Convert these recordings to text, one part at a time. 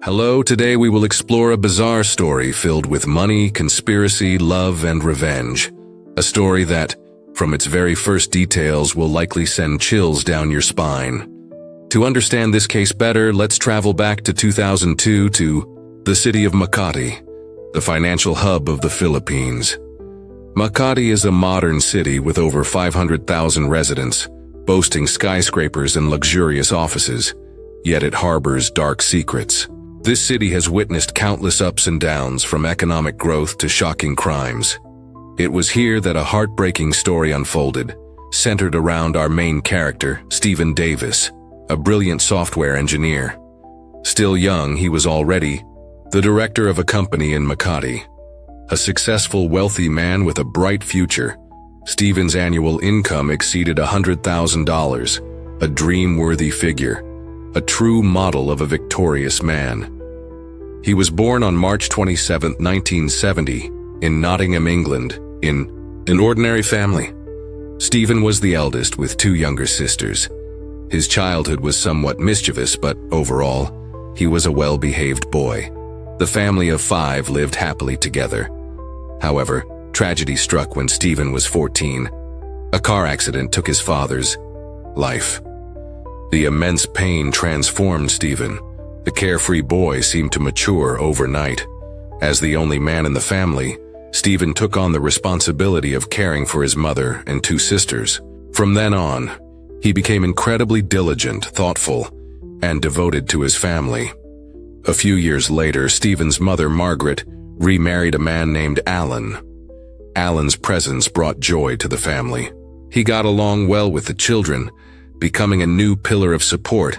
Hello, today we will explore a bizarre story filled with money, conspiracy, love, and revenge. A story that, from its very first details, will likely send chills down your spine. To understand this case better, let's travel back to 2002 to the city of Makati, the financial hub of the Philippines. Makati is a modern city with over 500,000 residents, boasting skyscrapers and luxurious offices, yet it harbors dark secrets. This city has witnessed countless ups and downs, from economic growth to shocking crimes. It was here that a heartbreaking story unfolded, centered around our main character, Stephen Davis, a brilliant software engineer. Still young, he was already the director of a company in Makati. A successful, wealthy man with a bright future, Stephen's annual income exceeded $100,000, a dream-worthy figure, a true model of a victorious man. He was born on March 27, 1970, in Nottingham, England, in an ordinary family. Stephen was the eldest with two younger sisters. His childhood was somewhat mischievous, but overall, he was a well-behaved boy. The family of 5 lived happily together. However, tragedy struck when Stephen was 14. A car accident took his father's life. The immense pain transformed Stephen. The carefree boy seemed to mature overnight. As the only man in the family, Stephen took on the responsibility of caring for his mother and 2 sisters. From then on, he became incredibly diligent, thoughtful, and devoted to his family. A few years later, Stephen's mother, Margaret, remarried a man named Alan. Alan's presence brought joy to the family. He got along well with the children, becoming a new pillar of support,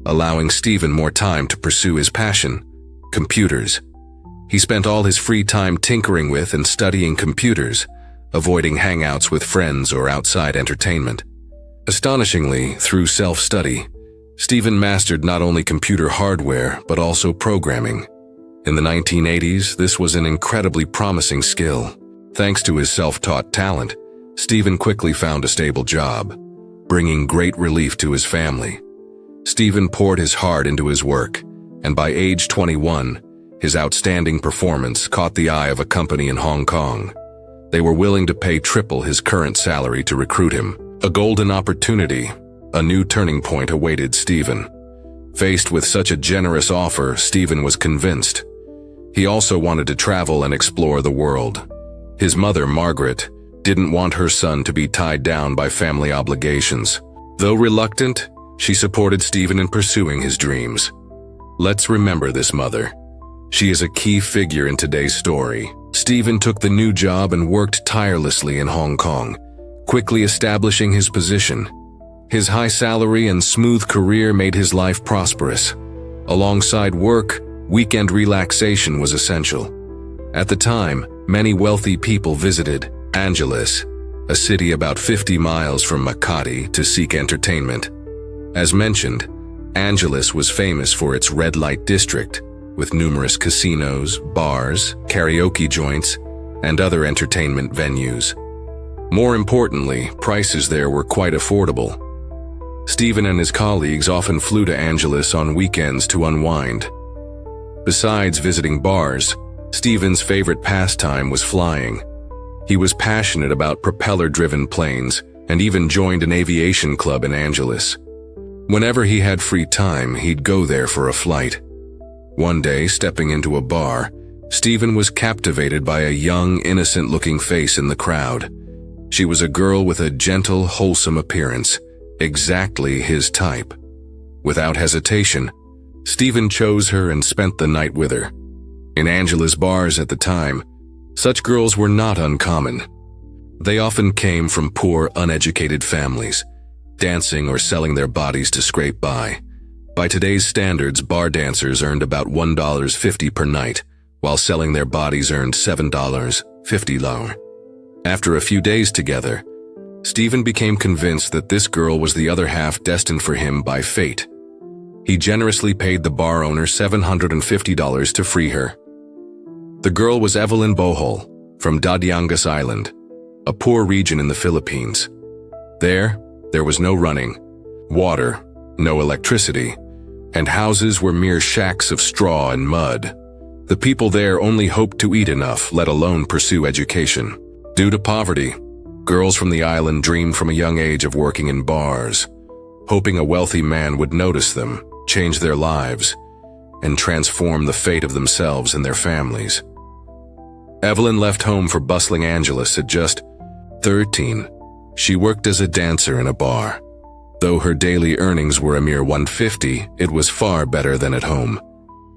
allowing Stephen more time to pursue his passion, computers. He spent all his free time tinkering with and studying computers, avoiding hangouts with friends or outside entertainment. Astonishingly, through self-study, Stephen mastered not only computer hardware but also programming. In the 1980s, this was an incredibly promising skill. Thanks to his self-taught talent, Stephen quickly found a stable job, bringing great relief to his family. Stephen poured his heart into his work, and by age 21, his outstanding performance caught the eye of a company in Hong Kong. They were willing to pay triple his current salary to recruit him. A golden opportunity, a new turning point awaited Stephen. Faced with such a generous offer, Stephen was convinced. He also wanted to travel and explore the world. His mother, Margaret, didn't want her son to be tied down by family obligations. Though reluctant, she supported Stephen in pursuing his dreams. Let's remember this mother. She is a key figure in today's story. Stephen took the new job and worked tirelessly in Hong Kong, quickly establishing his position. His high salary and smooth career made his life prosperous. Alongside work, weekend relaxation was essential. At the time, many wealthy people visited Angeles, a city about 50 miles from Makati, to seek entertainment. As mentioned, Angeles was famous for its red light district, with numerous casinos, bars, karaoke joints, and other entertainment venues. More importantly, prices there were quite affordable. Stephen and his colleagues often flew to Angeles on weekends to unwind. Besides visiting bars, Stephen's favorite pastime was flying. He was passionate about propeller-driven planes and even joined an aviation club in Angeles. Whenever he had free time, he'd go there for a flight. One day, stepping into a bar, Stephen was captivated by a young, innocent-looking face in the crowd. She was a girl with a gentle, wholesome appearance, exactly his type. Without hesitation, Stephen chose her and spent the night with her. In Angela's bars at the time, such girls were not uncommon. They often came from poor, uneducated families, dancing or selling their bodies to scrape by. By today's standards, bar dancers earned about $1.50 per night, while selling their bodies earned $7.50. After a few days together, Stephen became convinced that this girl was the other half destined for him by fate. He generously paid the bar owner $750 to free her. The girl was Evelyn Bohol, from Dadiangas Island, a poor region in the Philippines. There was no running water, no electricity, and houses were mere shacks of straw and mud. The people there only hoped to eat enough, let alone pursue education. Due to poverty, girls from the island dreamed from a young age of working in bars, hoping a wealthy man would notice them, change their lives, and transform the fate of themselves and their families. Evelyn left home for bustling Angeles at just 13. She worked as a dancer in a bar. Though her daily earnings were a mere $150, it was far better than at home.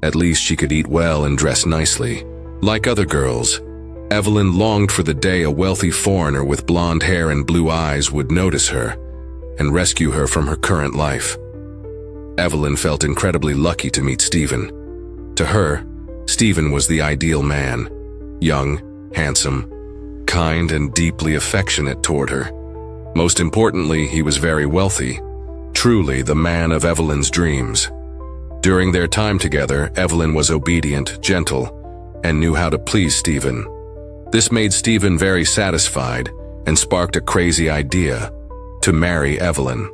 At least she could eat well and dress nicely. Like other girls, Evelyn longed for the day a wealthy foreigner with blonde hair and blue eyes would notice her and rescue her from her current life. Evelyn felt incredibly lucky to meet Stephen. To her, Stephen was the ideal man. Young, handsome, kind, and deeply affectionate toward her. Most importantly, he was very wealthy. Truly the man of Evelyn's dreams. During their time together, Evelyn was obedient, gentle, and knew how to please Stephen. This made Stephen very satisfied and sparked a crazy idea: to marry Evelyn.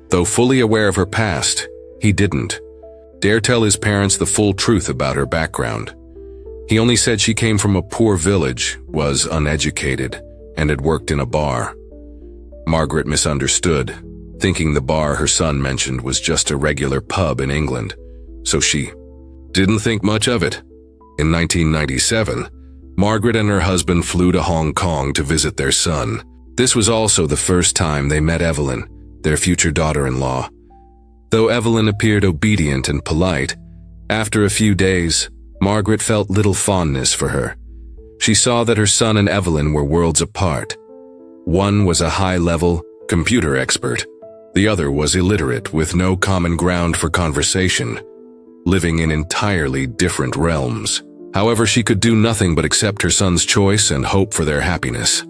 Though fully aware of her past, he didn't dare tell his parents the full truth about her background. He only said she came from a poor village, was uneducated, and had worked in a bar. Margaret misunderstood, thinking the bar her son mentioned was just a regular pub in England, so she didn't think much of it. In 1997, Margaret and her husband flew to Hong Kong to visit their son. This was also the first time they met Evelyn, their future daughter-in-law. Though Evelyn appeared obedient and polite, after a few days, Margaret felt little fondness for her. She saw that her son and Evelyn were worlds apart. One was a high-level computer expert. The other was illiterate with no common ground for conversation, living in entirely different realms. However, she could do nothing but accept her son's choice and hope for their happiness.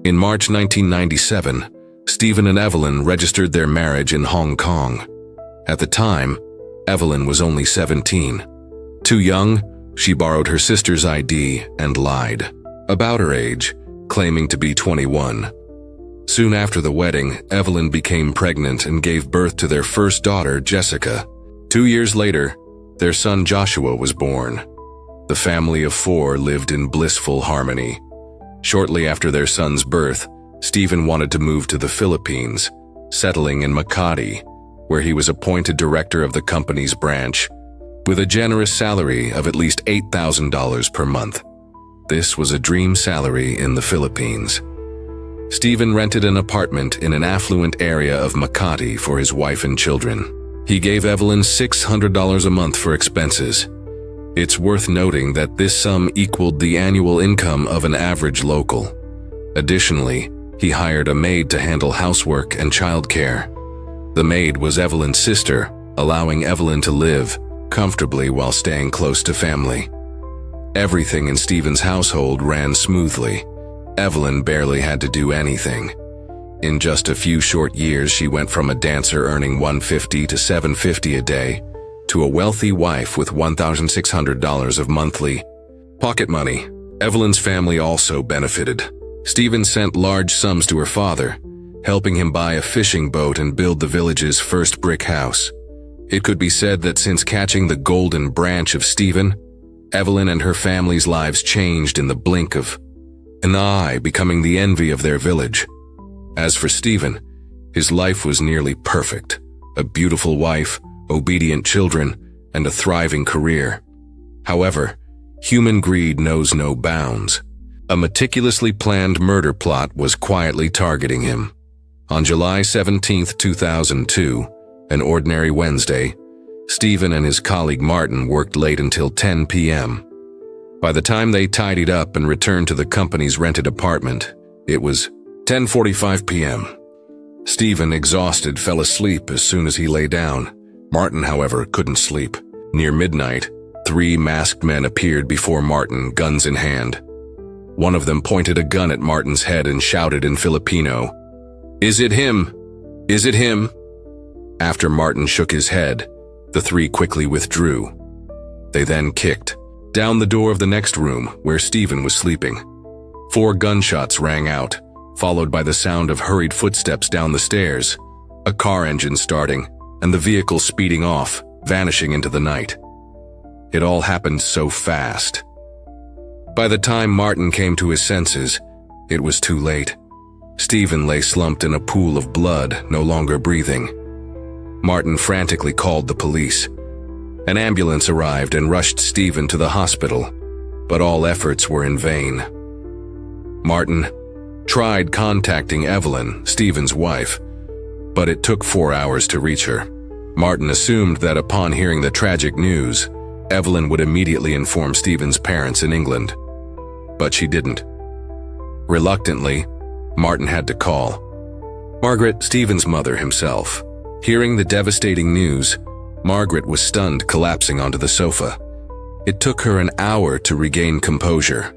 In March 1997, Stephen and Evelyn registered their marriage in Hong Kong. At the time, Evelyn was only 17. Too young, she borrowed her sister's ID and lied about her age, claiming to be 21. Soon after the wedding, Evelyn became pregnant and gave birth to their first daughter, Jessica. 2 years later, their son Joshua was born. The family of 4 lived in blissful harmony. Shortly after their son's birth, Stephen wanted to move to the Philippines, settling in Makati, where he was appointed director of the company's branch, with a generous salary of at least $8,000 per month. This was a dream salary in the Philippines. Stephen rented an apartment in an affluent area of Makati for his wife and children. He gave Evelyn $600 a month for expenses. It's worth noting that this sum equaled the annual income of an average local. Additionally, he hired a maid to handle housework and childcare. The maid was Evelyn's sister, allowing Evelyn to live comfortably while staying close to family. Everything in Stephen's household ran smoothly. Evelyn barely had to do anything. In just a few short years, she went from a dancer earning $150 to $750 a day to a wealthy wife with $1,600 of monthly pocket money. Evelyn's family also benefited. Stephen sent large sums to her father, helping him buy a fishing boat and build the village's first brick house. It could be said that since catching the golden branch of Stephen, Evelyn and her family's lives changed in the blink of an eye, becoming the envy of their village. As for Stephen, his life was nearly perfect. A beautiful wife, obedient children, and a thriving career. However, human greed knows no bounds. A meticulously planned murder plot was quietly targeting him. On July 17, 2002, an ordinary Wednesday, Stephen and his colleague Martin worked late until 10 p.m. By the time they tidied up and returned to the company's rented apartment, it was 10:45 p.m. Stephen, exhausted, fell asleep as soon as he lay down. Martin, however, couldn't sleep. Near midnight, 3 masked men appeared before Martin, guns in hand. One of them pointed a gun at Martin's head and shouted in Filipino, "Is it him? Is it him?" After Martin shook his head, the 3 quickly withdrew. They then kicked down the door of the next room where Stephen was sleeping. 4 gunshots rang out, followed by the sound of hurried footsteps down the stairs, a car engine starting, and the vehicle speeding off, vanishing into the night. It all happened so fast. By the time Martin came to his senses, it was too late. Stephen lay slumped in a pool of blood, no longer breathing. Martin frantically called the police. An ambulance arrived and rushed Stephen to the hospital, but all efforts were in vain. Martin tried contacting Evelyn, Stephen's wife, but it took 4 hours to reach her. Martin assumed that upon hearing the tragic news, Evelyn would immediately inform Stephen's parents in England, but she didn't. Reluctantly, Martin had to call Margaret, Stephen's mother, himself. Hearing the devastating news, Margaret was stunned, collapsing onto the sofa. It took her an hour to regain composure.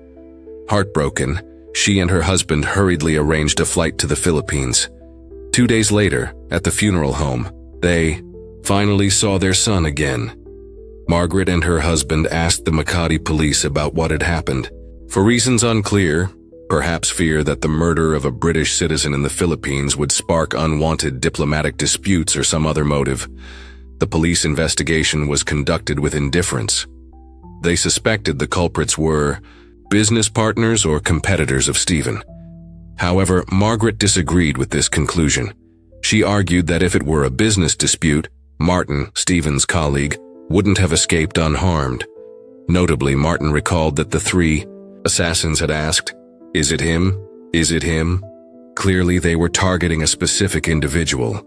Heartbroken, she and her husband hurriedly arranged a flight to the Philippines. 2 days later, at the funeral home, they finally saw their son again. Margaret and her husband asked the Makati police about what had happened. For reasons unclear, perhaps fear that the murder of a British citizen in the Philippines would spark unwanted diplomatic disputes or some other motive, the police investigation was conducted with indifference. They suspected the culprits were business partners or competitors of Stephen. However, Margaret disagreed with this conclusion. She argued that if it were a business dispute, Martin, Stephen's colleague, wouldn't have escaped unharmed. Notably, Martin recalled that the 3 assassins had asked, "Is it him? Is it him?" Clearly, they were targeting a specific individual.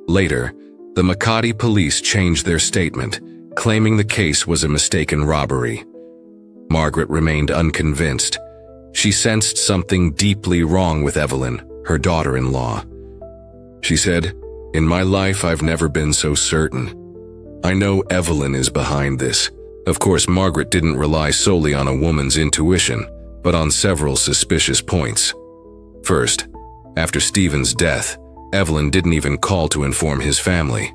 Later, the Makati police changed their statement, claiming the case was a mistaken robbery. Margaret remained unconvinced. She sensed something deeply wrong with Evelyn, her daughter-in-law. She said, "In my life, I've never been so certain. I know Evelyn is behind this." Of course, Margaret didn't rely solely on a woman's intuition, but on several suspicious points. First, after Stephen's death, Evelyn didn't even call to inform his family.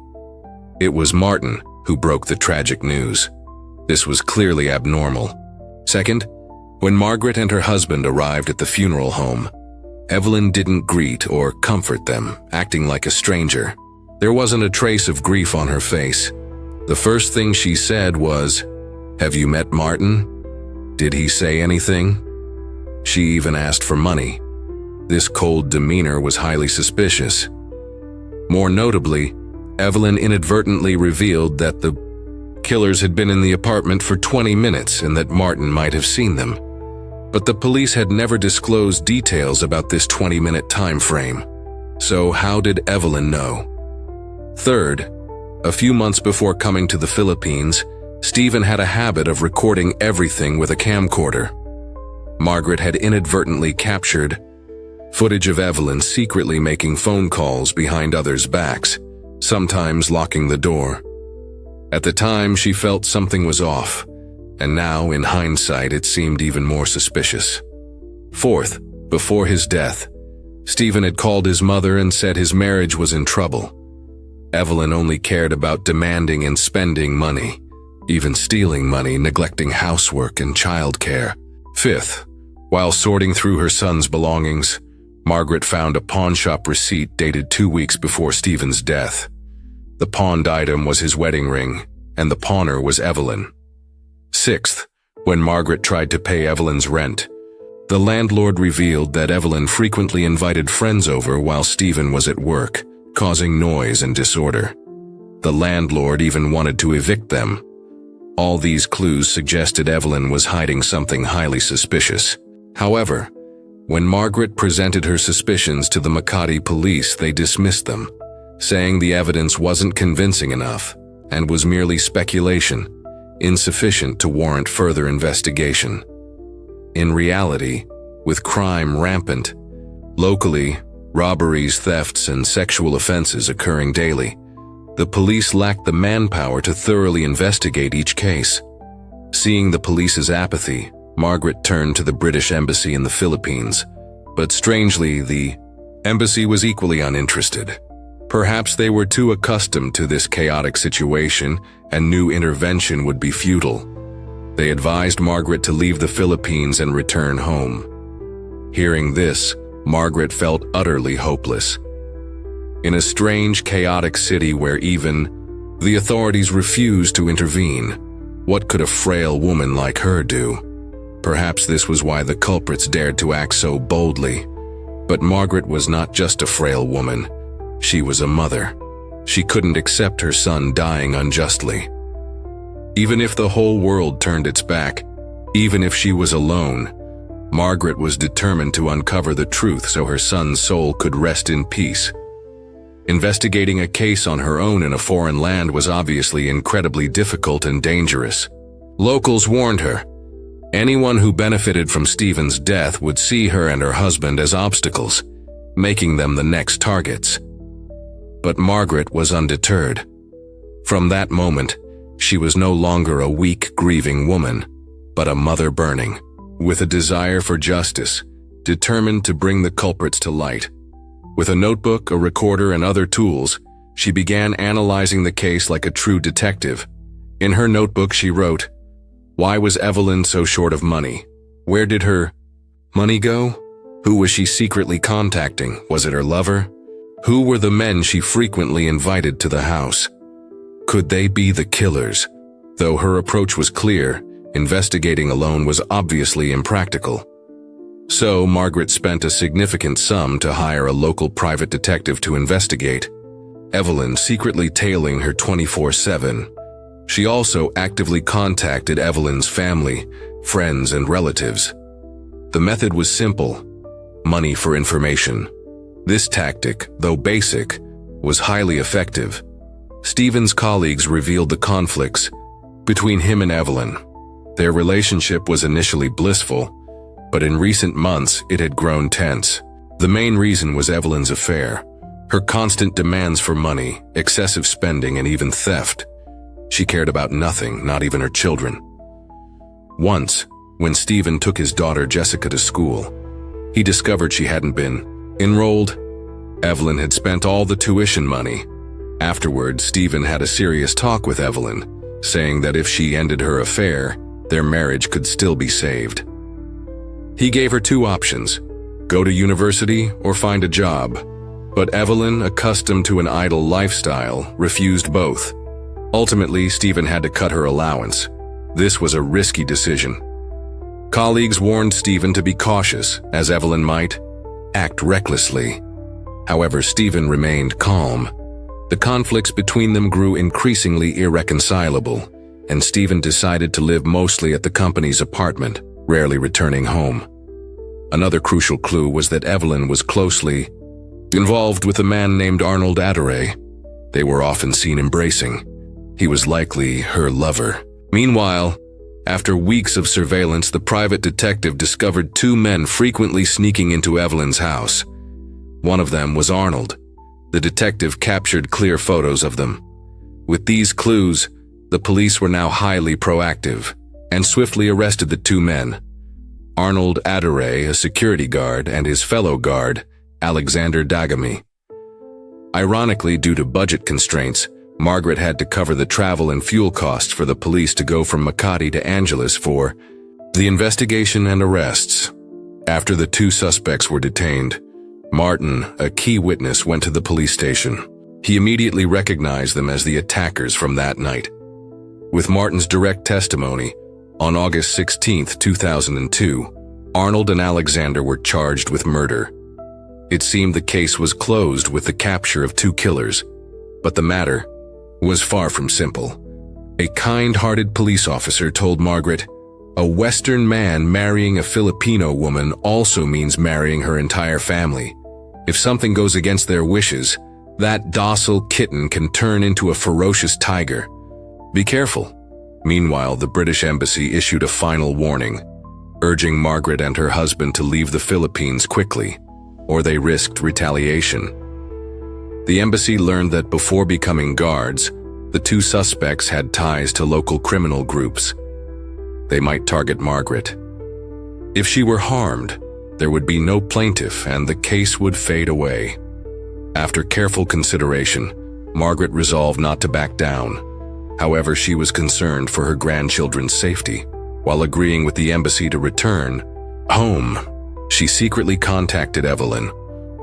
It was Martin who broke the tragic news. This was clearly abnormal. Second, when Margaret and her husband arrived at the funeral home, Evelyn didn't greet or comfort them, acting like a stranger. There wasn't a trace of grief on her face. The first thing she said was, "Have you met Martin? Did he say anything?" She even asked for money. This cold demeanor was highly suspicious. More notably, Evelyn inadvertently revealed that the killers had been in the apartment for 20 minutes and that Martin might have seen them. But the police had never disclosed details about this 20-minute time frame. So how did Evelyn know? Third, a few months before coming to the Philippines, Stephen had a habit of recording everything with a camcorder. Margaret had inadvertently captured footage of Evelyn secretly making phone calls behind others' backs, sometimes locking the door. At the time, she felt something was off, and now, in hindsight, it seemed even more suspicious. Fourth, before his death, Stephen had called his mother and said his marriage was in trouble. Evelyn only cared about demanding and spending money, even stealing money, neglecting housework and childcare. Fifth, while sorting through her son's belongings, Margaret found a pawnshop receipt dated 2 weeks before Stephen's death. The pawned item was his wedding ring, and the pawner was Evelyn. Sixth, when Margaret tried to pay Evelyn's rent, the landlord revealed that Evelyn frequently invited friends over while Stephen was at work, causing noise and disorder. The landlord even wanted to evict them. All these clues suggested Evelyn was hiding something highly suspicious. However, when Margaret presented her suspicions to the Makati police, they dismissed them, saying the evidence wasn't convincing enough and was merely speculation, insufficient to warrant further investigation. In reality, with crime rampant, locally, robberies, thefts, and sexual offenses occurring daily, the police lacked the manpower to thoroughly investigate each case. Seeing the police's apathy, Margaret turned to the British Embassy in the Philippines, but strangely, the embassy was equally uninterested. Perhaps they were too accustomed to this chaotic situation and knew intervention would be futile. They advised Margaret to leave the Philippines and return home. Hearing this, Margaret felt utterly hopeless. In a strange, chaotic city where even The authorities refused to intervene. What could a frail woman like her do? Perhaps this was why the culprits dared to act so boldly. But Margaret was not just a frail woman. She was a mother. She couldn't accept her son dying unjustly. Even if the whole world turned its back, even if she was alone, Margaret was determined to uncover the truth so her son's soul could rest in peace. Investigating a case on her own in a foreign land was obviously incredibly difficult and dangerous. Locals warned her. Anyone who benefited from Stephen's death would see her and her husband as obstacles, making them the next targets. But Margaret was undeterred. From that moment, she was no longer a weak, grieving woman, but a mother burning, with a desire for justice, determined to bring the culprits to light. With a notebook, a recorder, and other tools, she began analyzing the case like a true detective. In her notebook, she wrote, "Why was Evelyn so short of money? Where did her money go? Who was she secretly contacting? Was it her lover? Who were the men she frequently invited to the house? Could they be the killers?" Though her approach was clear, investigating alone was obviously impractical. So Margaret spent a significant sum to hire a local private detective to investigate, Evelyn secretly tailing her 24/7. She also actively contacted Evelyn's family, friends, and relatives. The method was simple: money for information. This tactic, though basic, was highly effective. Stephen's colleagues revealed the conflicts between him and Evelyn. Their relationship was initially blissful, but in recent months it had grown tense. The main reason was Evelyn's affair, her constant demands for money, excessive spending, and even theft. She cared about nothing, not even her children. Once, when Stephen took his daughter Jessica to school, he discovered she hadn't been enrolled. Evelyn had spent all the tuition money. Afterward, Stephen had a serious talk with Evelyn, saying that if she ended her affair, their marriage could still be saved. He gave her two options: go to university or find a job. But Evelyn, accustomed to an idle lifestyle, refused both. Ultimately, Stephen had to cut her allowance. This was a risky decision. Colleagues warned Stephen to be cautious, as Evelyn might act recklessly. However, Stephen remained calm. The conflicts between them grew increasingly irreconcilable, and Stephen decided to live mostly at the company's apartment, rarely returning home. Another crucial clue was that Evelyn was closely involved with a man named Arnold Adderay. They were often seen embracing. He was likely her lover. Meanwhile, after weeks of surveillance, the private detective discovered two men frequently sneaking into Evelyn's house. One of them was Arnold. The detective captured clear photos of them. With these clues, the police were now highly proactive and swiftly arrested the two men: Arnold Adderay, a security guard, and his fellow guard, Alexander Dagamy. Ironically, due to budget constraints, Margaret had to cover the travel and fuel costs for the police to go from Makati to Angeles for the investigation and arrests. After the two suspects were detained, Martin, a key witness, went to the police station. He immediately recognized them as the attackers from that night. With Martin's direct testimony, on August 16, 2002, Arnold and Alexander were charged with murder. It seemed the case was closed with the capture of two killers, but the matter was far from simple. A kind-hearted police officer told Margaret, "A Western man marrying a Filipino woman also means marrying her entire family. If something goes against their wishes, that docile kitten can turn into a ferocious tiger. Be careful." Meanwhile, the British Embassy issued a final warning, urging Margaret and her husband to leave the Philippines quickly, or they risked retaliation. The embassy learned that before becoming guards, the two suspects had ties to local criminal groups. They might target Margaret. If she were harmed, there would be no plaintiff and the case would fade away. After careful consideration, Margaret resolved not to back down. However, she was concerned for her grandchildren's safety. While agreeing with the embassy to return home, she secretly contacted Evelyn,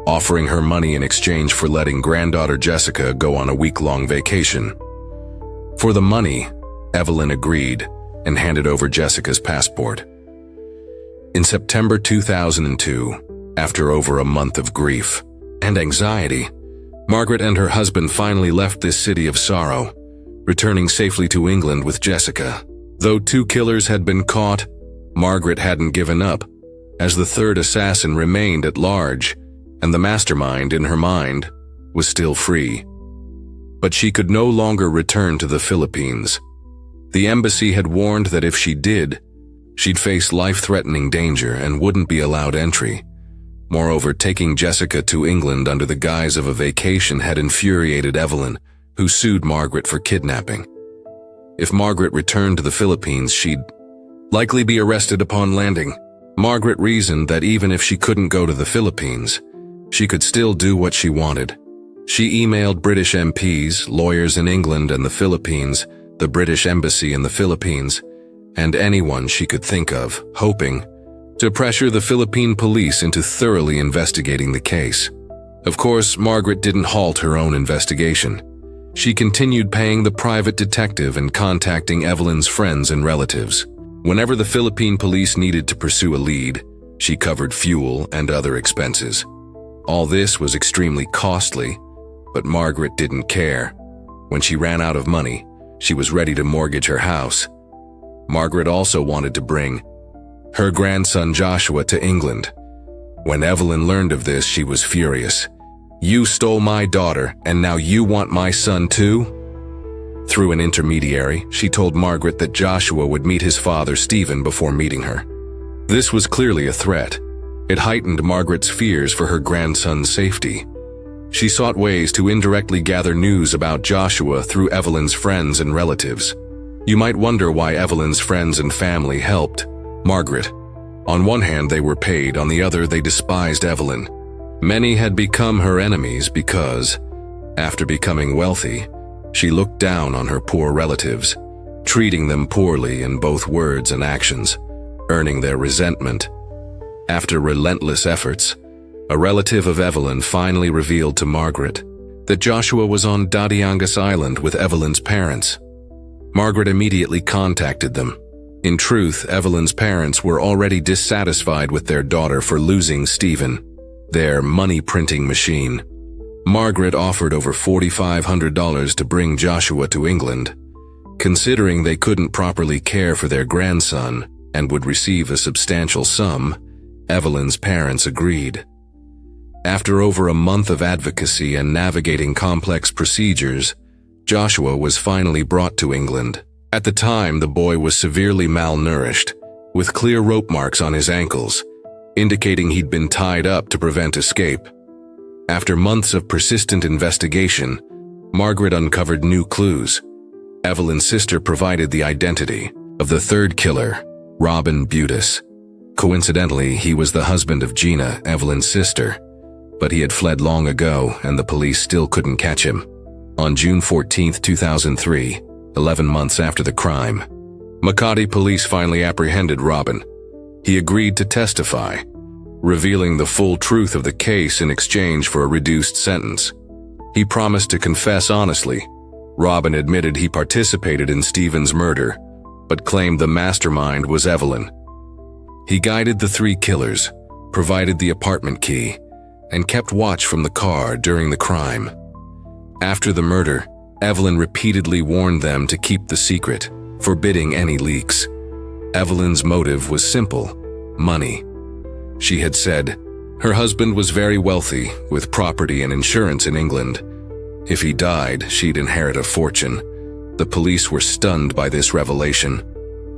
offering her money in exchange for letting granddaughter Jessica go on a week-long vacation. For the money, Evelyn agreed and handed over Jessica's passport. In September 2002, after over a month of grief and anxiety, Margaret and her husband finally left this city of sorrow, returning safely to England with Jessica. Though 2 killers had been caught, Margaret hadn't given up, as the third assassin remained at large, and the mastermind in her mind was still free. But she could no longer return to the Philippines. The embassy had warned that if she did, she'd face life-threatening danger and wouldn't be allowed entry. Moreover, taking Jessica to England under the guise of a vacation had infuriated Evelyn, who sued Margaret for kidnapping. If Margaret returned to the Philippines, she'd likely be arrested upon landing. Margaret reasoned that even if she couldn't go to the Philippines, she could still do what she wanted. She emailed British MPs, lawyers in England and the Philippines, the British Embassy in the Philippines, and anyone she could think of, hoping to pressure the Philippine police into thoroughly investigating the case. Of course, Margaret didn't halt her own investigation. She continued paying the private detective and contacting Evelyn's friends and relatives. Whenever the Philippine police needed to pursue a lead, she covered fuel and other expenses. All this was extremely costly, but Margaret didn't care. When she ran out of money, she was ready to mortgage her house. Margaret also wanted to bring her grandson Joshua to England. When Evelyn learned of this, she was furious. "You stole my daughter, and now you want my son too?" Through an intermediary, she told Margaret that Joshua would meet his father, Stephen, before meeting her. This was clearly a threat. It heightened Margaret's fears for her grandson's safety. She sought ways to indirectly gather news about Joshua through Evelyn's friends and relatives. You might wonder why Evelyn's friends and family helped Margaret. On one hand, they were paid, on the other, they despised Evelyn. Many had become her enemies because, after becoming wealthy, she looked down on her poor relatives, treating them poorly in both words and actions, earning their resentment. After relentless efforts, a relative of Evelyn finally revealed to Margaret that Joshua was on Dadiangas Island with Evelyn's parents. Margaret immediately contacted them. In truth, Evelyn's parents were already dissatisfied with their daughter for losing Stephen, their money-printing machine. Margaret offered over $4,500 to bring Joshua to England. Considering they couldn't properly care for their grandson and would receive a substantial sum, Evelyn's parents agreed. After over a month of advocacy and navigating complex procedures, Joshua was finally brought to England. At the time, the boy was severely malnourished, with clear rope marks on his ankles, indicating he'd been tied up to prevent escape. After months of persistent investigation, Margaret uncovered new clues. Evelyn's sister provided the identity of the third killer, Robin Butis. Coincidentally, he was the husband of Gina, Evelyn's sister, but he had fled long ago and the police still couldn't catch him. On June 14, 2003, 11 months after the crime, Makati police finally apprehended Robin. He agreed to testify, revealing the full truth of the case in exchange for a reduced sentence. He promised to confess honestly. Robin admitted he participated in Stephen's murder, but claimed the mastermind was Evelyn. He guided the 3 killers, provided the apartment key, and kept watch from the car during the crime. After the murder, Evelyn repeatedly warned them to keep the secret, forbidding any leaks. Evelyn's motive was simple: money. She had said her husband was very wealthy, with property and insurance in England. If he died, she'd inherit a fortune. The police were stunned by this revelation.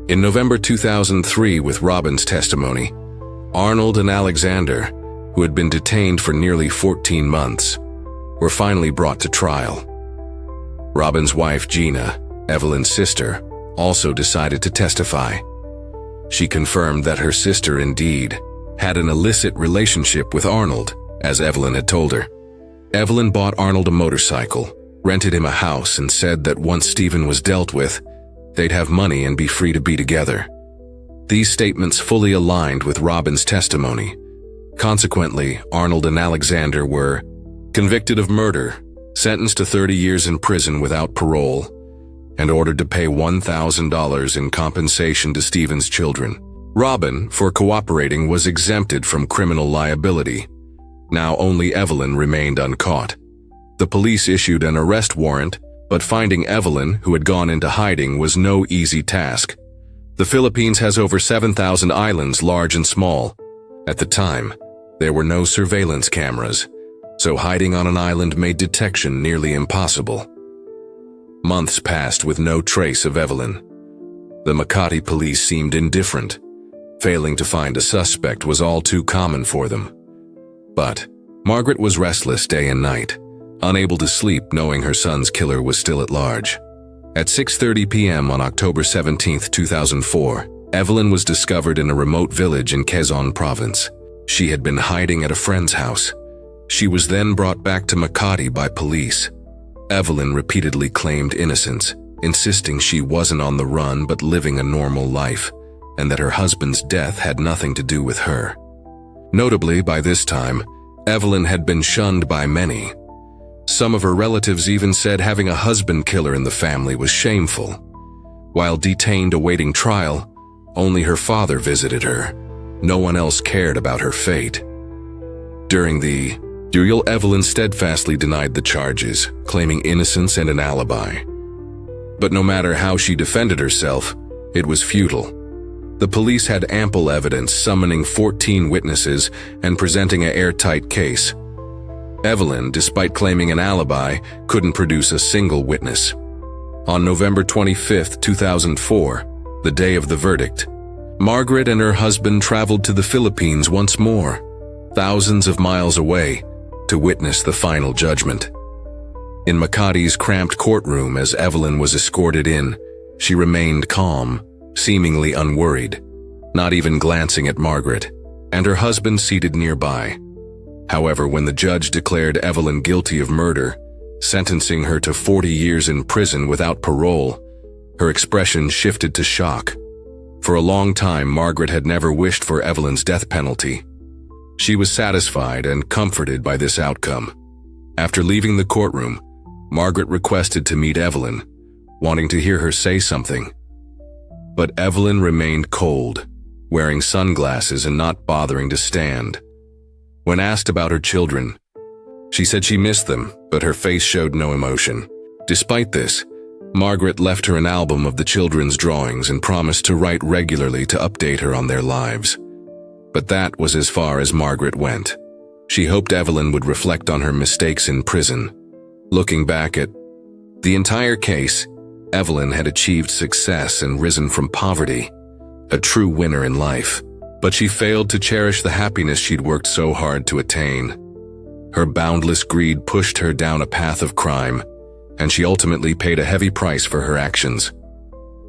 In November 2003, with Robin's testimony, Arnold and Alexander, who had been detained for nearly 14 months, were finally brought to trial. Robin's wife, Gina, Evelyn's sister, also decided to testify. She confirmed that her sister indeed had an illicit relationship with Arnold, as Evelyn had told her. Evelyn bought Arnold a motorcycle, rented him a house, and said that once Stephen was dealt with, they'd have money and be free to be together. These statements fully aligned with Robin's testimony. Consequently, Arnold and Alexander were convicted of murder, sentenced to 30 years in prison without parole. and ordered to pay $1,000 in compensation to Stephen's children. Robin, for cooperating, was exempted from criminal liability. Now only Evelyn remained uncaught. The police issued an arrest warrant, but finding Evelyn, who had gone into hiding, was no easy task. The Philippines has over 7,000 islands, large and small. At the time, there were no surveillance cameras, so hiding on an island made detection nearly impossible. Months passed with no trace of Evelyn. The Makati police seemed indifferent. Failing to find a suspect was all too common for them. But Margaret was restless day and night, unable to sleep knowing her son's killer was still at large. At 6:30 p.m. on October 17, 2004, Evelyn was discovered in a remote village in Quezon Province. She had been hiding at a friend's house. She was then brought back to Makati by police. Evelyn repeatedly claimed innocence, insisting she wasn't on the run but living a normal life, and that her husband's death had nothing to do with her. Notably, by this time, Evelyn had been shunned by many. Some of her relatives even said having a husband killer in the family was shameful. While detained awaiting trial, only her father visited her. No one else cared about her fate. During the trial, Evelyn steadfastly denied the charges, claiming innocence and an alibi. But no matter how she defended herself, it was futile. The police had ample evidence, summoning 14 witnesses and presenting an airtight case. Evelyn, despite claiming an alibi, couldn't produce a single witness. On November 25, 2004, the day of the verdict, Margaret and her husband traveled to the Philippines once more, thousands of miles away, to witness the final judgment. In Makati's cramped courtroom, as Evelyn was escorted in, she remained calm, seemingly unworried, not even glancing at Margaret, and her husband seated nearby. However, when the judge declared Evelyn guilty of murder, sentencing her to 40 years in prison without parole, her expression shifted to shock. For a long time, Margaret had never wished for Evelyn's death penalty. She was satisfied and comforted by this outcome. After leaving the courtroom, Margaret requested to meet Evelyn, wanting to hear her say something. But Evelyn remained cold, wearing sunglasses and not bothering to stand. When asked about her children, she said she missed them, but her face showed no emotion. Despite this, Margaret left her an album of the children's drawings and promised to write regularly to update her on their lives. But that was as far as Margaret went. She hoped Evelyn would reflect on her mistakes in prison. Looking back at the entire case, Evelyn had achieved success and risen from poverty, a true winner in life. But she failed to cherish the happiness she'd worked so hard to attain. Her boundless greed pushed her down a path of crime, and she ultimately paid a heavy price for her actions.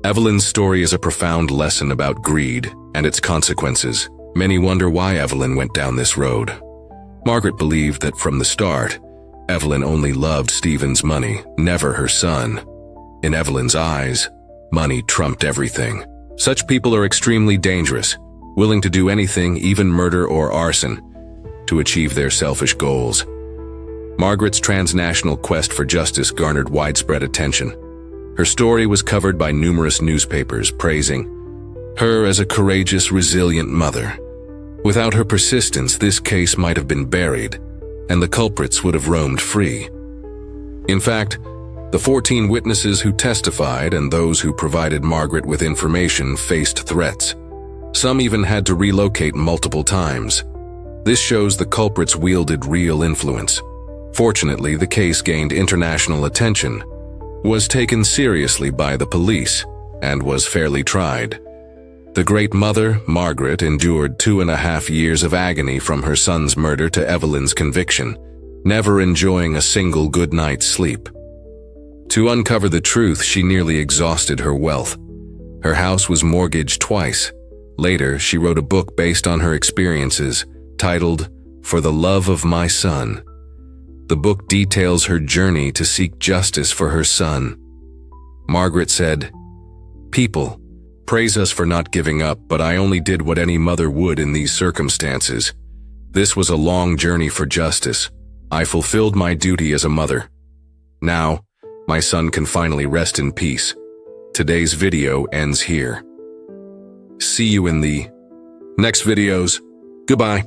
Evelyn's story is a profound lesson about greed and its consequences. Many wonder why Evelyn went down this road. Margaret believed that from the start, Evelyn only loved Stephen's money, never her son. In Evelyn's eyes, money trumped everything. Such people are extremely dangerous, willing to do anything, even murder or arson, to achieve their selfish goals. Margaret's transnational quest for justice garnered widespread attention. Her story was covered by numerous newspapers, praising her as a courageous, resilient mother. Without her persistence, this case might have been buried, and the culprits would have roamed free. In fact, the 14 witnesses who testified and those who provided Margaret with information faced threats. Some even had to relocate multiple times. This shows the culprits wielded real influence. Fortunately, the case gained international attention, was taken seriously by the police, and was fairly tried. The great mother, Margaret, endured 2.5 years of agony from her son's murder to Evelyn's conviction, never enjoying a single good night's sleep. To uncover the truth, she nearly exhausted her wealth. Her house was mortgaged twice. Later, she wrote a book based on her experiences, titled, For the Love of My Son. The book details her journey to seek justice for her son. Margaret said, "People praise us for not giving up, but I only did what any mother would in these circumstances. This was a long journey for justice. I fulfilled my duty as a mother. Now, My son can finally rest in peace. Today's video ends here. See you in the next videos. Goodbye.